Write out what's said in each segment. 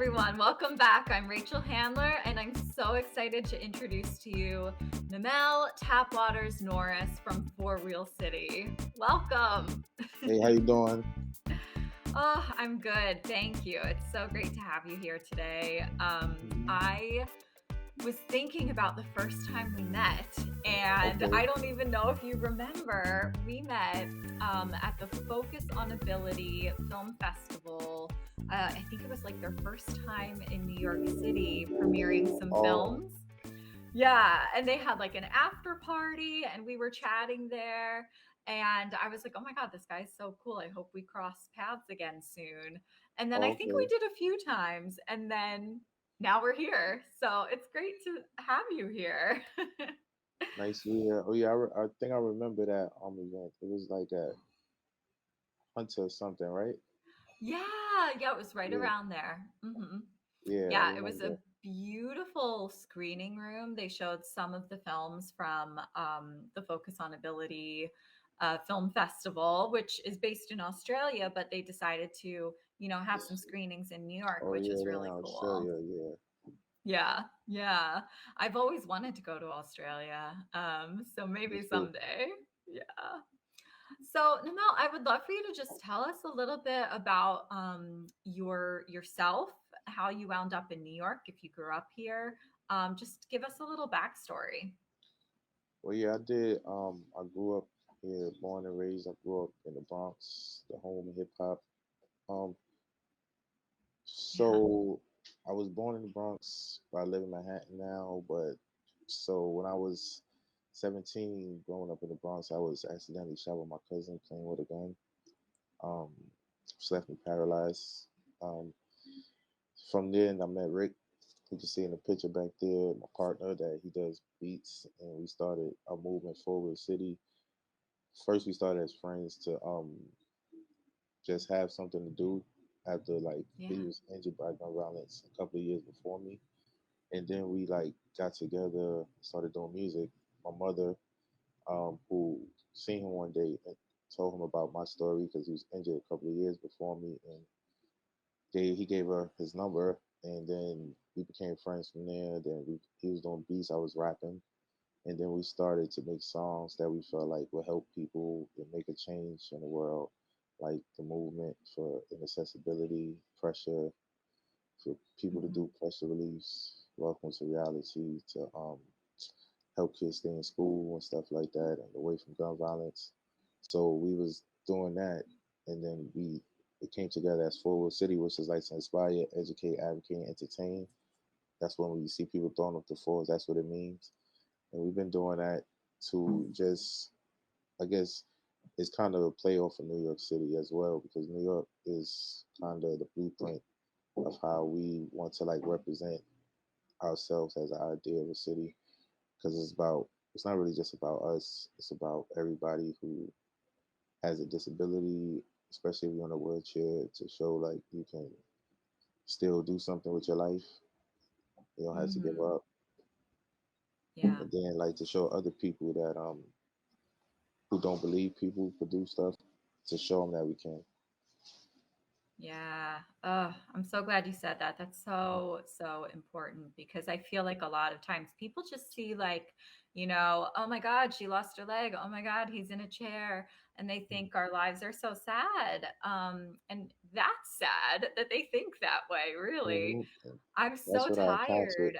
everyone. Welcome back. I'm Rachel Handler, and I'm so excited to introduce to you Namel Tapwaters Norris from Four Wheel City. Welcome. Hey, how you doing? Oh, I'm good. Thank you. It's so great to have you here today. I was thinking about the first time we met, and Okay. I don't even know if you remember, we met at the Focus on Ability Film Festival. I think it was like their first time in New York City premiering some films. Yeah, and they had like an after party, and we were chatting there. And I was like, oh my God, this guy's so cool. I hope we cross paths again soon. And then I think we Okay. did a few times, and then now we're here. So it's great to have you here. Nice to hear. Oh yeah, I think I remember that event. It was like at Hunter or something, right? Yeah, it was right Yeah, around there. yeah, I Yeah, it was a remember. beautiful screening room. They showed some of the films from the Focus on Ability Film Festival, which is based in Australia, but they decided to, have some screenings in New York, Oh which yeah, is they're in really cool. Australia. Yeah. Yeah. I've always wanted to go to Australia. So Me maybe too. someday. Yeah. So, Namel, I would love for you to just tell us a little bit about yourself, how you wound up in New York, if you grew up here. Just give us a little backstory. Well, yeah, I did. I grew up here, born and raised. I grew up in the Bronx, the home of hip hop. Um, Yeah. so I was born in the Bronx, but I live in Manhattan now. But so when I was 17, growing up in the Bronx, I was accidentally shot with my cousin playing with a gun. Um, which left me paralyzed. Um, from there, I met Rick. You can see in the picture back there, my partner that he does beats, and we started a movement forward city. First, we started as friends to just have something to do after like he Yeah. was injured by gun violence a couple of years before me, and then we like got together, started doing music. My mother, who seen him one day and told him about my story because he was injured a couple of years before me, and he gave her his number, and then we became friends from there. He was doing beats, I was rapping, and then we started to make songs that we felt like would help people and make a change in the world, like the movement for inaccessibility, pressure for people to Hmm. do pressure reliefs, welcome to reality, to help kids stay in school and stuff like that, and away from gun violence. So we was doing that, and then we it came together as Forward City, which is like to inspire, educate, advocate, and entertain. That's when we see people throwing up the fours. That's what it means, and we've been doing that to just, I guess, it's kind of a playoff for New York City as well, because New York is kind of the blueprint of how we want to like represent ourselves as an idea of a city, because it's not really just about us, it's about everybody who has a disability, especially if you're in a wheelchair, to show like you can still do something with your life. You don't have to give Hmm. up. Yeah. And then like to show other people that who don't believe people could do stuff, to show them that we can. Yeah. Oh, I'm so glad you said that. That's so important because I feel like a lot of times people just see like, oh my God, she lost her leg. Oh my God, he's in a chair. And they think our lives are so sad. And that's sad that they think that way, really. Hmm. I'm That's so what I attach with. tired.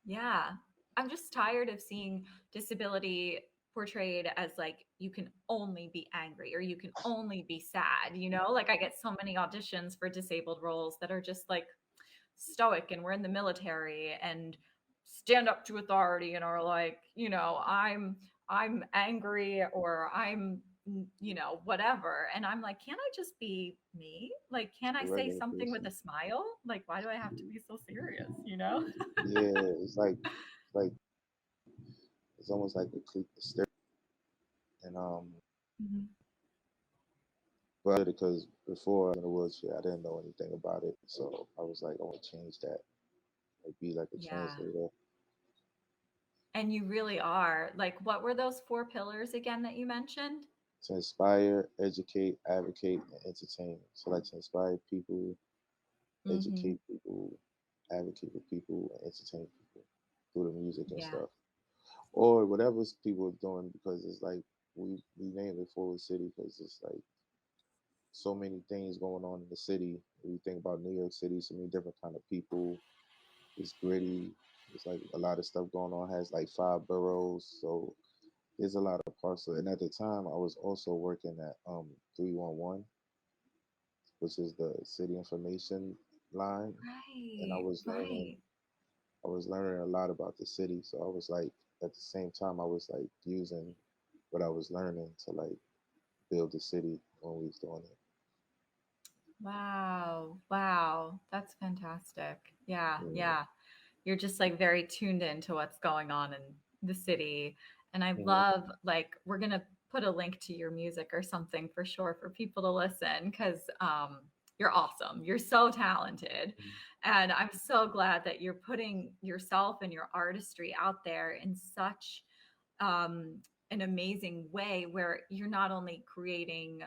Yeah. I'm just tired of seeing disability portrayed as like you can only be angry or you can only be sad, Like I get so many auditions for disabled roles that are just like stoic and we're in the military and stand up to authority and are like, I'm angry or I'm whatever. And I'm like, can't I just be me? Like, can't I A say regular something with person. a smile? Like, why do I have to be so serious? Yeah, it's like it's almost like a clique and Mhm. but because before in the wheelchair I didn't know anything about it. So I was like, I want to change that. Like be like a Yeah. translator. And you really are. Like, what were those four pillars again that you mentioned? To inspire, educate, advocate, and entertain. So like to inspire people, Mm-hmm. educate people, advocate for people, and entertain people through the music and Yeah. stuff, or whatever people are doing. Because it's like we named it Forward City because it's like so many things going on in the city. When you think about New York City, so many different kind of people. It's gritty. It's like a lot of stuff going on. Has like 5 boroughs, so there's a lot of parts. And at the time, I was also working at 311, which is the city information line, and Right. Right. I was learning a lot about the city. So I was like, at the same time, I was like using what I was learning to like build the city when we was doing it. Wow. Wow. That's fantastic. Yeah. Yeah. Yeah. You're just like very tuned into what's going on in the city. And I Mhm. love, like, we're going to put a link to your music or something for sure for people to listen because you're awesome. You're so talented. And I'm so glad that you're putting yourself and your artistry out there in such um, an amazing way where you're not only creating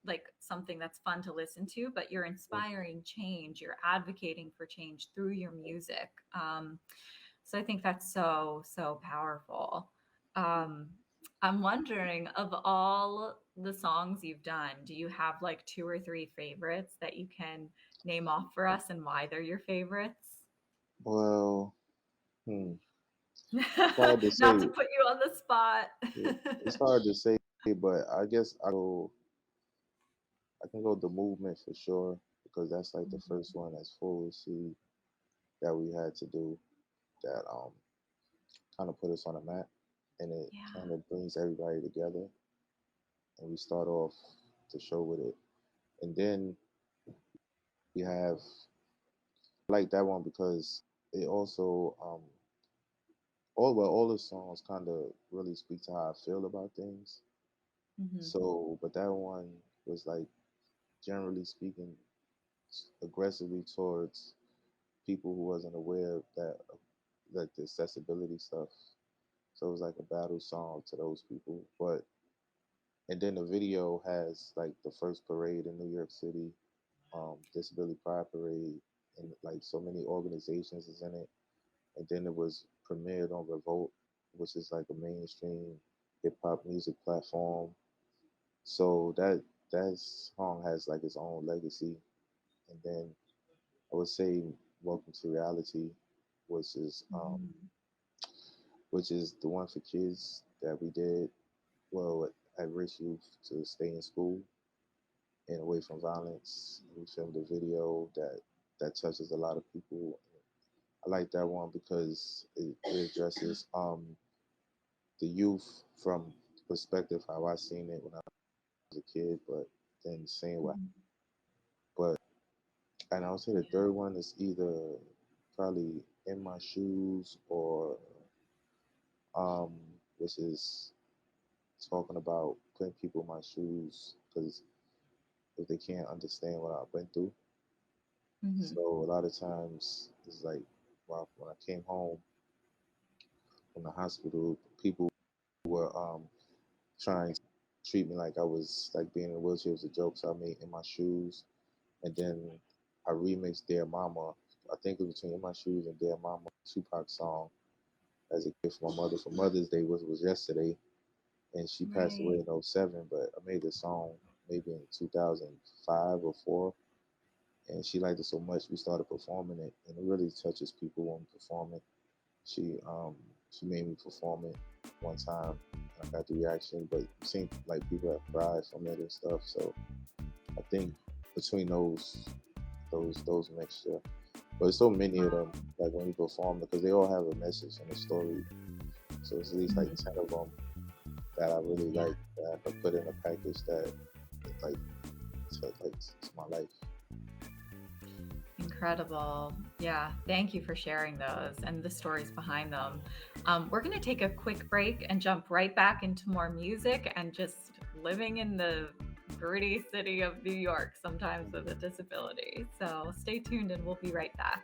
like something that's fun to listen to, but you're inspiring change, you're advocating for change through your music. So I think that's so, so powerful. Um, I'm wondering, of all the songs you've done, do you have like two or three favorites that you can name off for us and why they're your favorites? Well, hmm, it's hard to Not to say. put you on the spot. Yeah, it's hard to say, but I guess I can go the movement for sure because that's like the Mhm. first one that's full see that we had to do that kind of put us on a map, and it Yeah. kind of brings everybody together, and we start off the show with it, and then we have I like that one because it also all the songs kind of really speak to how I feel about things. Hmm. So, but that one was like generally speaking aggressively towards people who wasn't aware of that like the accessibility stuff. So it was like a battle song to those people. But and then the video has like the first parade in New York City, Disability Pride Parade, and like so many organizations is in it. And then it was premiered on Revolt, which is like a mainstream hip hop music platform. So that song has like its own legacy. And then I would say Welcome to Reality, which is um Hmm. which is the one for kids that we did well at risk youth to stay in school and away from violence. We filmed a video that touches a lot of people. I like that one because it addresses the youth from the perspective how I seen it when I was a kid, but then seeing what. Hmm. But and I would say the Yeah. third one is either probably In My Shoes or um, which is talking about putting people in my shoes because if they can't understand what I went through. Hmm. So a lot of times it's like when I came home from the hospital, people were trying to treat me like I was like being in a wheelchair was a joke. So I made In My Shoes, and then I remixed Dear Mama. I think it was between In My Shoes and Dear Mama, Tupac song as a gift for my mother for Mother's Day was yesterday, and she passed away Right. in '07. But I made this song maybe in 2005 or four, and she liked it so much we started performing it, and it really touches people when we perform it. She um she made me perform it one time, and I got the reaction, but it seemed like people have cried from it and stuff. So I think between those mixture, but there's so many of them. Like when you perform, because they all have a message and a story. So it's at least like Mhm. 10 of them that I really Yeah. like that I put in a package that like to my life. Incredible. Yeah. Thank you for sharing those and the stories behind them. We're going to take a quick break and jump right back into more music and just living in the gritty city of New York, sometimes with a disability. So stay tuned and we'll be right back.